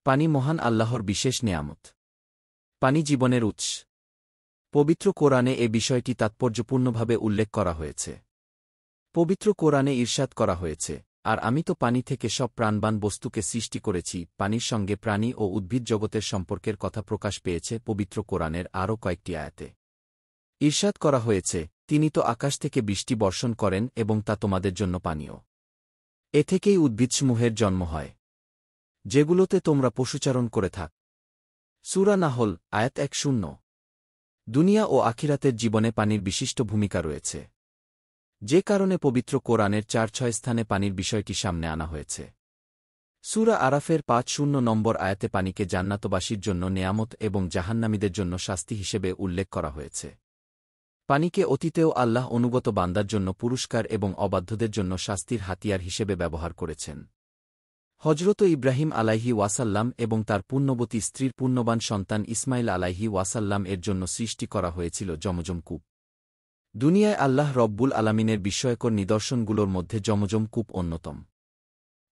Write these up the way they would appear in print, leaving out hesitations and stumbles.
পানি মহান আল্লাহর বিশেষ নেয়ামত। পানি জীবনের উৎস। পবিত্র কোরআনে এ বিষয়টি তাৎপর্যপূর্ণভাবে উল্লেখ করা হয়েছে। পবিত্র কোরআনে ইরশাদ করা হয়েছে, আর আমি তো পানি থেকে সব প্রাণবান বস্তুকে সৃষ্টি করেছি। পানির সঙ্গে প্রাণী ও উদ্ভিদ জগতের সম্পর্কের কথা প্রকাশ পেয়েছে পবিত্র কোরআনের আরও কয়েকটি আয়াতে। ইরশাদ করা হয়েছে, তিনি তো আকাশ থেকে বৃষ্টি বর্ষণ করেন এবং তা তোমাদের জন্য পানীয়। এ থেকেই উদ্ভিদসমূহের জন্ম হয়, যেগুলোতে তোমরা পশুচারণ করে থাক। সূরা নাহল, আয়াত ১০। দুনিয়া ও আখিরাতের জীবনে পানির বিশিষ্ট ভূমিকা রয়েছে, যে কারণে পবিত্র কোরআনের ৪-৬ স্থানে পানির বিষয়টি সামনে আনা হয়েছে। সূরা আরাফের ৫-০ নম্বর আয়াতে পানিকে জান্নাতবাসীর জন্য নেয়ামত এবং জাহান্নামীদের জন্য শাস্তি হিসেবে উল্লেখ করা হয়েছে। পানিকে অতীতেও আল্লাহ অনুগত বান্দার জন্য পুরস্কার এবং অবাধ্যদের জন্য শাস্তির হাতিয়ার হিসেবে ব্যবহার করেছেন। হজরত ইব্রাহিম আলাইহি ওয়াসাল্লাম এবং তার পুণ্যবতী স্ত্রীর পুণ্যবান সন্তান ইসমাইল আলাইহি ওয়াসাল্লাম এর জন্য সৃষ্টি করা হয়েছিল জমজম কূপ। দুনিয়ায় আল্লাহ রব্বুল আলামিনের বিস্ময়কর নিদর্শনগুলোর মধ্যে জমজম কূপ অন্যতম।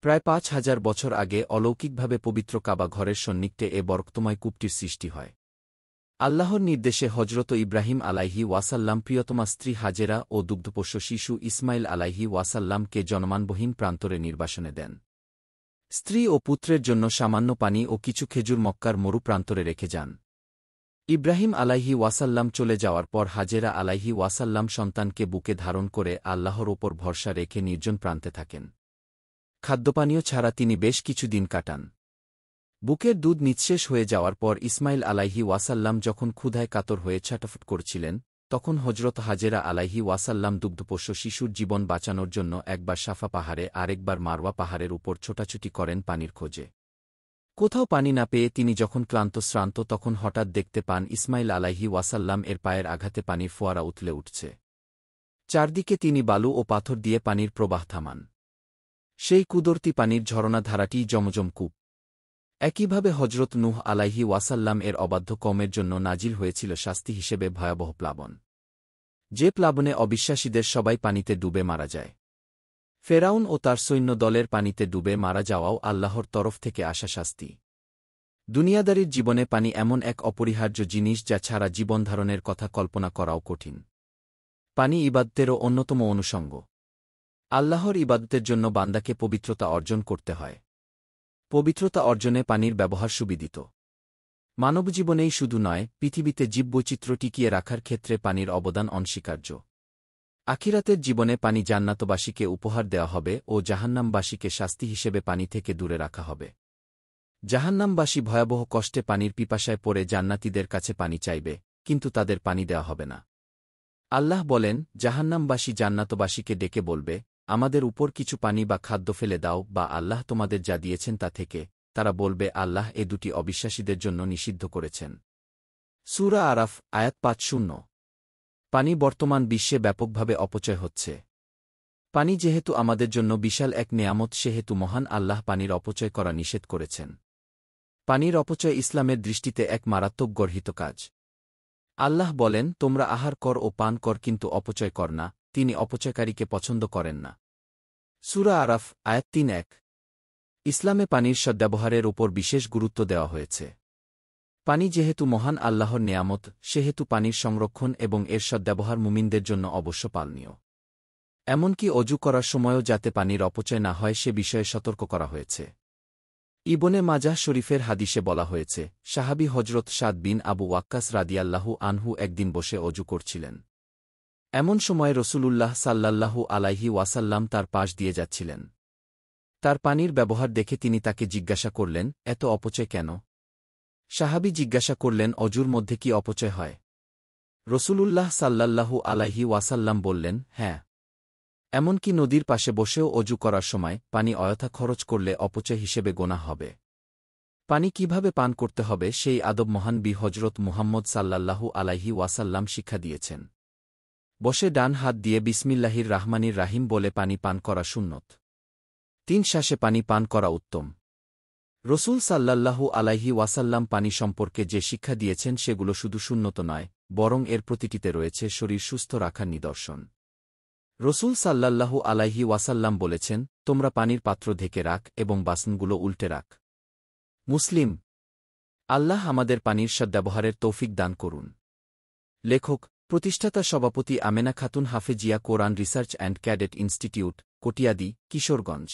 প্রায় ৫,০০০ বছর আগে অলৌকিকভাবে পবিত্র কাবা ঘরের সন্নিকটে এ বরকতময় কূপটির সৃষ্টি হয়। আল্লাহর নির্দেশে হজরত ইব্রাহিম আলাইহি ওয়াসাল্লাম প্রিয়তমা স্ত্রী হাজেরা ও দুগ্ধপোষ্য শিশু ইসমাইল আলাইহি ওয়াসাল্লামকে জনমানবহীন প্রান্তরে নির্বাসনে দেন। স্ত্রী ও পুত্রের জন্য সামান্য পানি ও কিছু খেজুর মক্কার মরু প্রান্তরে রেখে যান। ইব্রাহিম আলাইহি ওয়াসাল্লাম চলে যাওয়ার পর হাজেরা আলাইহি ওয়াসাল্লাম সন্তানকে বুকে ধারণ করে আল্লাহর ওপর ভরসা রেখে নির্জন প্রান্তে থাকেন। খাদ্যপানীয় ছাড়া তিনি বেশ কিছু দিন কাটান। বুকের দুধ নিঃশেষ হয়ে যাওয়ার পর ইসমাইল আলাইহি ওয়াসাল্লাম যখন ক্ষুধায় কাতর হয়ে ছটফট করছিলেন, তখন হজরত হাজেরা আলাইহি ওয়াসাল্লাম দুগ্ধপোষ্য শিশুর জীবন বাঁচানোর জন্য একবার সাফা পাহাড়ে আরেকবার মারওয়া পাহাড়ের উপর ছোটাছুটি করেন পানির খোঁজে। কোথাও পানি না পেয়ে তিনি যখন ক্লান্ত-শ্রান্ত তখন হঠাৎ দেখতে পান ইসমাইল আলাইহি ওয়াসাল্লাম এর পায়ের আঘাতে পানির ফোয়ারা উথলে উঠছে। চারদিকে তিনি বালু ও পাথর দিয়ে পানির প্রবাহ থামান। সেই কুদরতি পানির ঝরনা ধারাটিই জমজম কূপ। একইভাবে হজরত নূহ আলাইহি ওয়াসাল্লাম এর অবাধ্য কওমের জন্য নাজিল হয়েছিল শাস্তি হিসেবে ভয়াবহ প্লাবন। যে প্লাবনে অবিশ্বাসীদের সবাই পানিতে ডুবে মারা যায়। ফেরাউন ও তার সৈন্য দলের পানিতে ডুবে মারা যাওয়াও আল্লাহর তরফ থেকে আসা শাস্তি। দুনিয়াদারির জীবনে পানি এমন এক অপরিহার্য জিনিস যা ছাড়া জীবনধারণের কথা কল্পনা করাও কঠিন। পানি ইবাদতেরও অন্যতম অনুষঙ্গ। আল্লাহর ইবাদতের জন্য বান্দাকে পবিত্রতা অর্জন করতে হয়। পবিত্রতা অর্জনে পানির ব্যবহার সুবিদিত। মানবজীবনেই শুধু নয়, পৃথিবীতে জীববৈচিত্র্য টিকিয়ে রাখার ক্ষেত্রে পানির অবদান অনস্বীকার্য। আখিরাতের জীবনে পানি জান্নাতবাসীকে উপহার দেওয়া হবে ও জাহান্নামবাসীকে শাস্তি হিসেবে পানি থেকে দূরে রাখা হবে। জাহান্নামবাসী ভয়াবহ কষ্টে পানির পিপাসায় পড়ে জান্নাতীদের কাছে পানি চাইবে, কিন্তু তাদের পানি দেওয়া হবে না। আল্লাহ বলেন, জাহান্নামবাসী জান্নাতবাসীকে ডেকে বলবে, আমাদের উপর কিছু পানি বা খাদ্য ফেলে দাও বা আল্লাহ তোমাদের যা দিয়েছেন তা থেকে। তারা বলবে, আল্লাহ এ দুটি অবিশ্বাসীদের জন্য নিষিদ্ধ করেছেন। সূরা আরাফ, আয়াত ৫-০। পানি বর্তমান বিশ্বে ব্যাপকভাবে অপচয় হচ্ছে। পানি যেহেতু আমাদের জন্য বিশাল এক নেয়ামত, সেহেতু মহান আল্লাহ পানির অপচয় করা নিষেধ করেছেন। পানির অপচয় ইসলামের দৃষ্টিতে এক মারাত্মক গর্হিত কাজ। আল্লাহ বলেন, তোমরা আহার কর ও পান কর, কিন্তু অপচয় কর না, তিনি অপচয়কারীকে পছন্দ করেন না। সূরা আরাফ, আয়াত ৩-১। ইসলামে পানির সদ্ব্যবহারের ওপর বিশেষ গুরুত্ব দেওয়া হয়েছে। পানি যেহেতু মহান আল্লাহর নেয়ামত, সেহেতু পানির সংরক্ষণ এবং এর সদ্ব্যবহার মুমিনদের জন্য অবশ্য পালনীয়। এমনকি অজু করার সময়ও যাতে পানির অপচয় না হয় সে বিষয়ে সতর্ক করা হয়েছে। ইবনে মাজাহ শরীফের হাদিসে বলা হয়েছে, সাহাবী হজরত সাদ বিন আবু ওয়াক্কাস রাদিয়াল্লাহু আনহু একদিন বসে অজু করছিলেন। এমন সময় রসূলুল্লাহ সাল্লাল্লাহু আলাইহি ওয়াসাল্লাম তার পাশ দিয়ে যাচ্ছিলেন। তার পানির ব্যবহার দেখে তিনি তাকে জিজ্ঞাসা করলেন, এত অপচয় কেন? সাহাবী জিজ্ঞাসা করলেন, অজুর মধ্যে কি অপচয় হয়? রসূলুল্লাহ সাল্লাল্লাহু আলাইহি ওয়াসাল্লাম বললেন, হ্যাঁ। এমনকি নদীর পাশে বসেও অজু করার সময় পানি অযথা খরচ করলে অপচয় হিসেবে গোনা হবে। পানি কিভাবে পান করতে হবে সেই আদব মহান বি হজরত মুহাম্মদ সাল্লাল্লাহু আলাইহি ওয়াসাল্লাম শিক্ষা দিয়েছেন। বসে ডান হাত দিয়ে বিসমিল্লাহির রাহমানির রাহিম বলে পানি পান করা সুন্নত। ৩ শ্বাসে পানি পান করা উত্তম। রসূল সাল্লাল্লাহু আলাইহি ওয়াসাল্লাম পানি সম্পর্কে যে শিক্ষা দিয়েছেন সেগুলো শুধু সুন্নত নয়, বরং এর প্রতিটিতে রয়েছে শরীর সুস্থ রাখার নিদর্শন। রসূল সাল্লাল্লাহু আলাইহি ওয়াসাল্লাম বলেছেন, তোমরা পানির পাত্র ঢেকে রাখ এবং বাসনগুলো উল্টে রাখ। মুসলিম। আল্লাহ আমাদের পানির সদ্ব্যবহারের তৌফিক দান করুন। লেখক, প্রতিষ্ঠাতা সভাপতি Amena Khatun Hafezia Quran research and cadet institute, Katiadi, Kishoreganj.